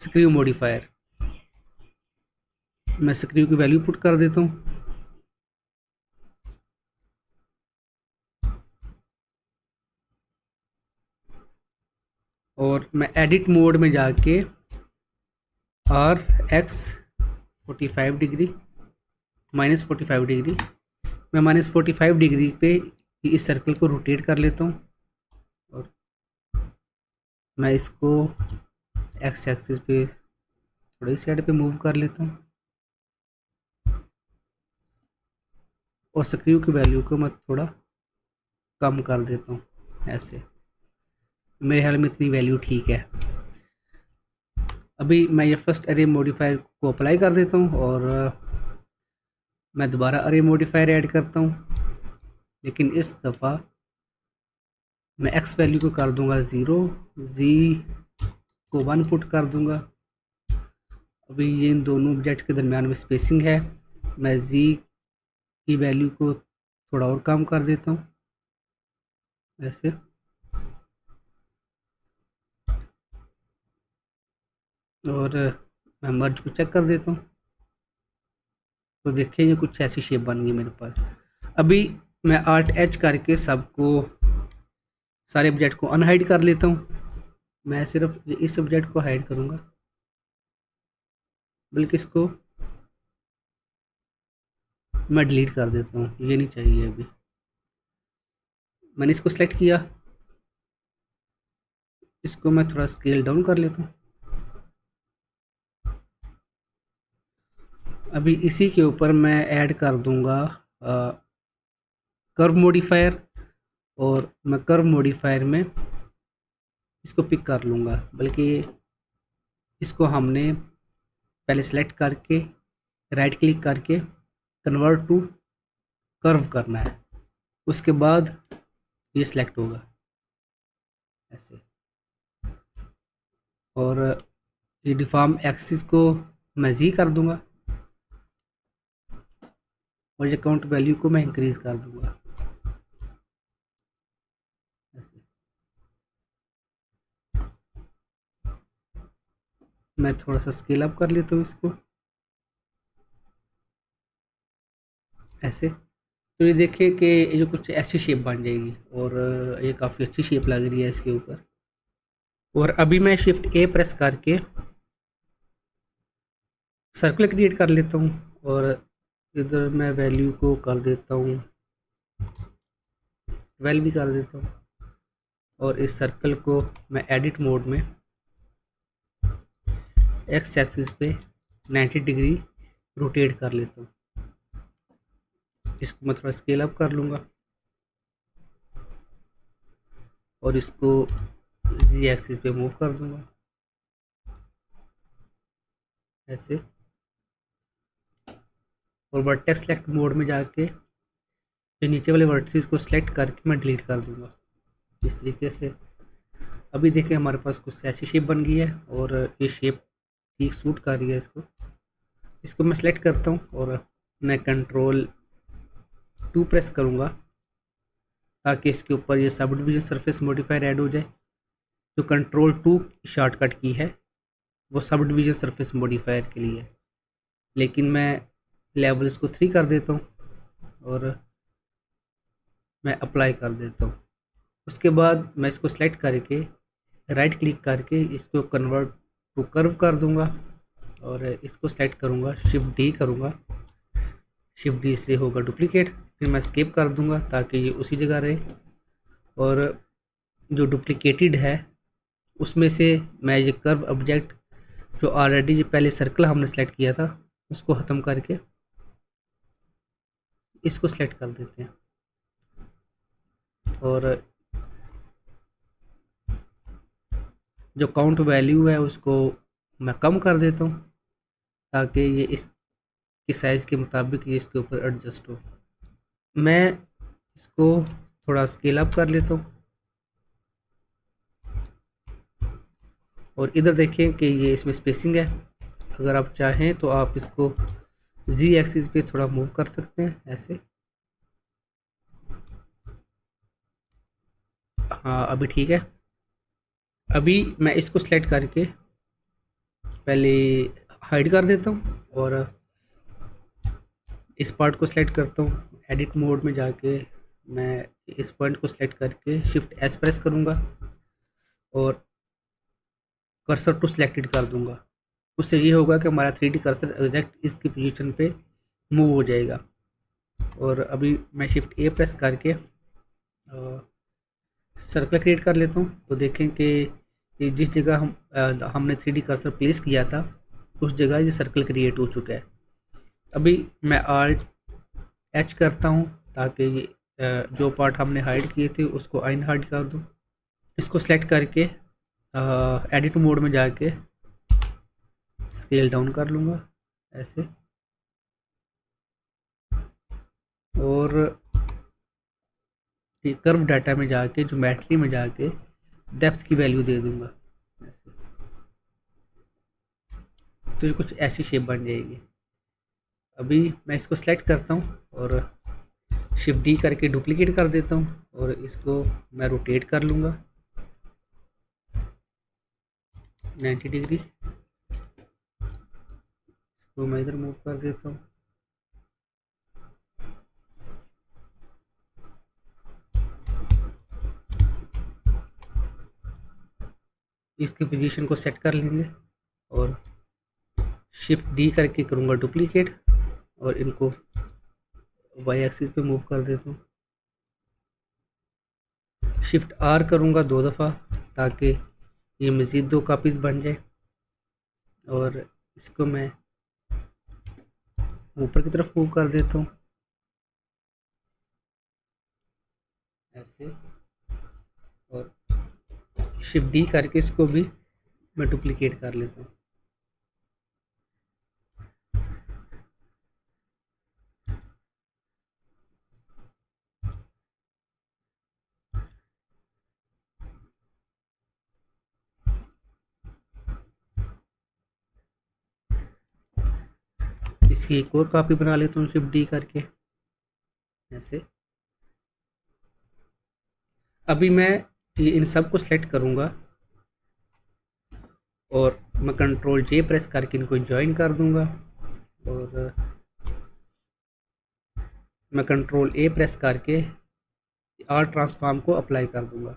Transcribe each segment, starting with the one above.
Screw modifier, मैं screw की value put कर देता हूँ। और मैं एडिट मोड में जाके RX 45 डिग्री -45 डिग्री, मैं -45 डिग्री पे इस सर्कल को रोटेट कर लेता हूँ। और मैं इसको एक्स एक्सिस पे थोड़ी साइड पे मूव कर लेता हूँ। और स्क्रू की वैल्यू को मैं थोड़ा कम कर देता हूँ ऐसे, मेरे ख्याल में इतनी वैल्यू ठीक है। अभी मैं ये फर्स्ट अरे मॉडिफायर को अप्लाई कर देता हूँ और मैं दोबारा अरे मॉडिफायर ऐड करता हूँ, लेकिन इस दफ़ा मैं एक्स वैल्यू को कर दूंगा 0, जी को 1 पुट कर दूंगा। अभी ये इन दोनों ऑब्जेक्ट के दरमियान में स्पेसिंग है, मैं जी की वैल्यू को थोड़ा और कम कर देता हूँ ऐसे। और मैं मर्ज को चेक कर देता हूँ, तो देखिए ये कुछ ऐसी शेप बन गई मेरे पास। अभी मैं Alt H करके सबको, सारे ऑब्जेक्ट को अनहाइड कर लेता हूँ। मैं सिर्फ इस ऑब्जेक्ट को हाइड करूँगा, बल्कि इसको मैं डिलीट कर देता हूँ, ये नहीं चाहिए। अभी मैंने इसको सेलेक्ट किया, इसको मैं थोड़ा स्केल डाउन कर लेता हूँ। अभी इसी के ऊपर मैं ऐड कर दूंगा कर्व मॉडिफायर, और मैं कर्व मॉडिफायर में इसको पिक कर लूँगा, बल्कि इसको हमने पहले सेलेक्ट करके राइट क्लिक करके कन्वर्ट टू कर्व करना है, उसके बाद ये सिलेक्ट होगा ऐसे। और ये डिफॉर्म एक्सिस को मैं जी कर दूंगा, और ये काउंट वैल्यू को मैं इंक्रीज कर दूंगा ऐसे। मैं थोड़ा सा स्केल अप कर लेता हूँ इसको ऐसे। तो ये देखिए कि ये जो कुछ ऐसी शेप बन जाएगी, और ये काफ़ी अच्छी शेप लग रही है इसके ऊपर। और अभी मैं शिफ्ट ए प्रेस करके सर्कल क्रिएट कर लेता हूँ, और इधर मैं वैल्यू को कर देता हूँ 12 भी कर देता हूँ। और इस सर्कल को मैं एडिट मोड में एक्स एक्सिस पे 90 डिग्री रोटेट कर लेता हूँ। इसको मैं थोड़ा स्केल अप कर लूँगा, और इसको जी एक्सिस पे मूव कर दूँगा ऐसे। और वर्टेक्स सेलेक्ट मोड में जाके ये नीचे वाले वर्टिसेस को सिलेक्ट करके मैं डिलीट कर दूँगा इस तरीके से। अभी देखिए हमारे पास कुछ ऐसी शेप बन गई है, और ये शेप ठीक सूट कर रही है इसको। इसको मैं सेलेक्ट करता हूँ, और मैं कंट्रोल 2 प्रेस करूँगा, ताकि इसके ऊपर ये sub division surface modifier add हो जाए। जो कंट्रोल 2 शॉर्टकट की है वो सब डिवीजन सरफेस मॉडिफायर के लिए है, लेकिन मैं लेवल इसको 3 कर देता हूँ, और मैं अप्लाई कर देता हूँ। उसके बाद मैं इसको सेलेक्ट करके राइट क्लिक करके इसको कन्वर्ट टू कर्व कर दूंगा, और इसको सेलेक्ट करूँगा, शिफ्ट डी करूँगा, शिफ्ट डी से होगा डुप्लीकेट, फिर मैं स्केप कर दूंगा ताकि ये उसी जगह रहे। और जो डुप्लीकेटेड है उसमें से मैं ये कर्व ऑब्जेक्ट जो ऑलरेडी जो पहले सर्कल हमने सेलेक्ट किया था उसको ख़त्म करके इसको सेलेक्ट कर देते हैं, और जो काउंट वैल्यू है उसको मैं कम कर देता हूँ, ताकि ये इसके साइज़ के मुताबिक ये इसके ऊपर एडजस्ट हो। मैं इसको थोड़ा स्केल अप कर लेता हूँ, और इधर देखें कि ये इसमें स्पेसिंग है। अगर आप चाहें तो आप इसको जी एक्सिस पे थोड़ा मूव कर सकते हैं ऐसे। हाँ अभी ठीक है। अभी मैं इसको सेलेक्ट करके पहले हाइड कर देता हूँ और इस पार्ट को सिलेक्ट करता हूँ। एडिट मोड में जाके मैं इस पॉइंट को सिलेक्ट करके शिफ्ट एस प्रेस करूँगा और कर्सर टू सिलेक्टेड कर दूँगा। उससे ये होगा कि हमारा 3D कर्सर एग्जैक्ट इसकी पोजीशन पे मूव हो जाएगा। और अभी मैं शिफ्ट ए प्रेस करके सर्कल क्रिएट कर लेता हूँ। तो देखें कि जिस जगह हमने 3D कर्सर प्लेस किया था उस जगह ये सर्कल क्रिएट हो चुका है। अभी मैं आल्ट एच करता हूँ ताकि ये जो पार्ट हमने हाइड किए थे उसको अनहाइड कर दूँ। इसको सेलेक्ट करके एडिट मोड में जाके स्केल डाउन कर लूँगा ऐसे, और कर्व डाटा में जाके ज्योमेट्री में जाके डेप्थ की वैल्यू दे दूँगा ऐसे। तो ये कुछ ऐसी शेप बन जाएगी। अभी मैं इसको सेलेक्ट करता हूँ और शिफ्ट डी करके डुप्लीकेट कर देता हूँ और इसको मैं रोटेट कर लूँगा 90 डिग्री। इसको मैं इधर मूव कर देता हूँ। इसकी पोजीशन को सेट कर लेंगे और शिफ्ट डी करके करूँगा डुप्लीकेट और इनको वाई एक्सिस पे मूव कर देता हूँ। शिफ्ट आर करूँगा 2 दफ़ा ताकि ये मज़ीद 2 कापीज़ बन जाए। और इसको मैं ऊपर की तरफ मूव कर देता हूँ ऐसे, और शिफ्ट डी करके इसको भी मैं डुप्लीकेट कर लेता हूँ। इसकी एक और कॉपी बना लेता हूँ शिफ्ट डी करके ऐसे। अभी मैं इन सब को सेलेक्ट करूँगा और मैं कंट्रोल जे प्रेस करके इनको ज्वाइन कर दूँगा और मैं कंट्रोल ए प्रेस करके आर ट्रांसफॉर्म को अप्लाई कर दूँगा।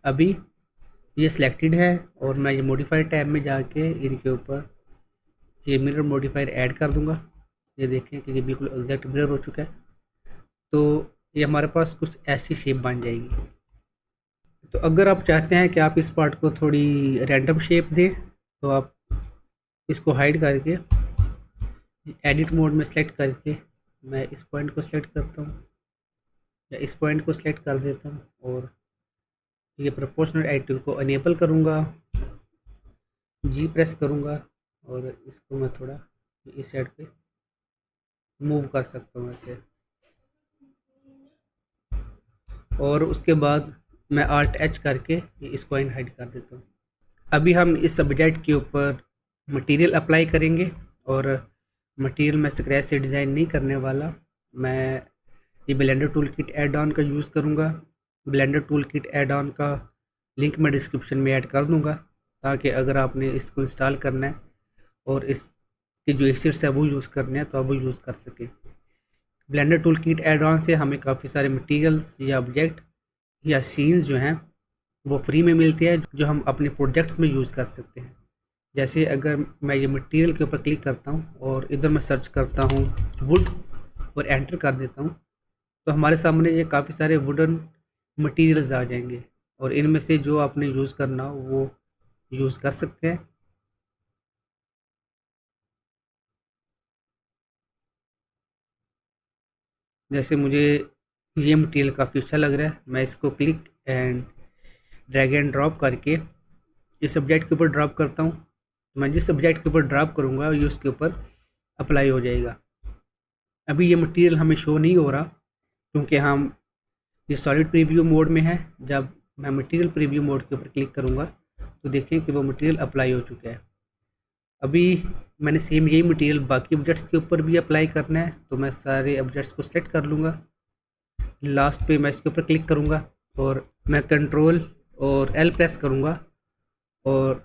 अभी ये सिलेक्टेड है और मैं ये मॉडिफायर टैब में जाके इनके ऊपर ये मिरर मॉडिफायर ऐड कर दूँगा। ये देखें कि ये बिल्कुल एग्जैक्ट मिरर हो चुका है। तो ये हमारे पास कुछ ऐसी शेप बन जाएगी। तो अगर आप चाहते हैं कि आप इस पार्ट को थोड़ी रैंडम शेप दें तो आप इसको हाइड करके एडिट मोड में सेलेक्ट करके मैं इस पॉइंट को सिलेक्ट करता हूँ या इस पॉइंट को सिलेक्ट कर देता हूँ और ये प्रोपोर्शनल एडिटिंग को अनेबल करूँगा, जी प्रेस करूँगा और इसको मैं थोड़ा इस साइड पे मूव कर सकता हूँ ऐसे। और उसके बाद मैं आल्ट एच करके इसको हाइड कर देता हूँ। अभी हम इस सब्जेक्ट के ऊपर मटेरियल अप्लाई करेंगे और मटेरियल मैं स्क्रैच से डिज़ाइन नहीं करने वाला। मैं ये blender tool kit add on का यूज़ करूँगा। Blender tool kit add on का लिंक मैं डिस्क्रिप्शन में ऐड कर दूँगा ताकि अगर आपने इसको इंस्टॉल करना है और इसके जो एसेट्स है वो यूज़ करने हैं तो आप वो यूज़ कर सकें। Blender tool kit add on से हमें काफ़ी सारे मटेरियल्स या ऑब्जेक्ट या सीन्स जो हैं वो फ्री में मिलते हैं जो हम अपने प्रोजेक्ट्स में यूज़ कर सकते हैं। जैसे अगर मैं ये मटेरियल के ऊपर क्लिक करता हूँ और इधर मैं सर्च करता हूँ वुड और एंटर कर देता हूँ तो हमारे सामने ये काफ़ी सारे वुडन मटेरियल्स आ जाएंगे और इनमें से जो आपने यूज़ करना हो वो यूज़ कर सकते हैं। जैसे मुझे ये मटेरियल काफ़ी अच्छा लग रहा है, मैं इसको click and drag and drop करके इस सब्जेक्ट के ऊपर ड्रॉप करता हूँ। मैं जिस सब्जेक्ट के ऊपर ड्रॉप करूँगा ये उसके ऊपर अप्लाई हो जाएगा। अभी ये मटेरियल हमें शो नहीं हो रहा क्योंकि हम ये सॉलिड प्रीव्यू मोड में है। जब मैं मटेरियल प्रीव्यू मोड के ऊपर क्लिक करूँगा तो देखें कि वो मटेरियल अप्लाई हो चुका है। अभी मैंने सेम यही मटेरियल बाकी ऑब्जेक्ट्स के ऊपर भी अप्लाई करना है तो मैं सारे ऑब्जेक्ट्स को सेलेक्ट कर लूँगा। लास्ट पे मैं इसके ऊपर क्लिक करूँगा और मैं कंट्रोल और एल प्रेस करूँगा और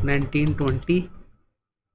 1920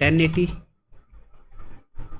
1080،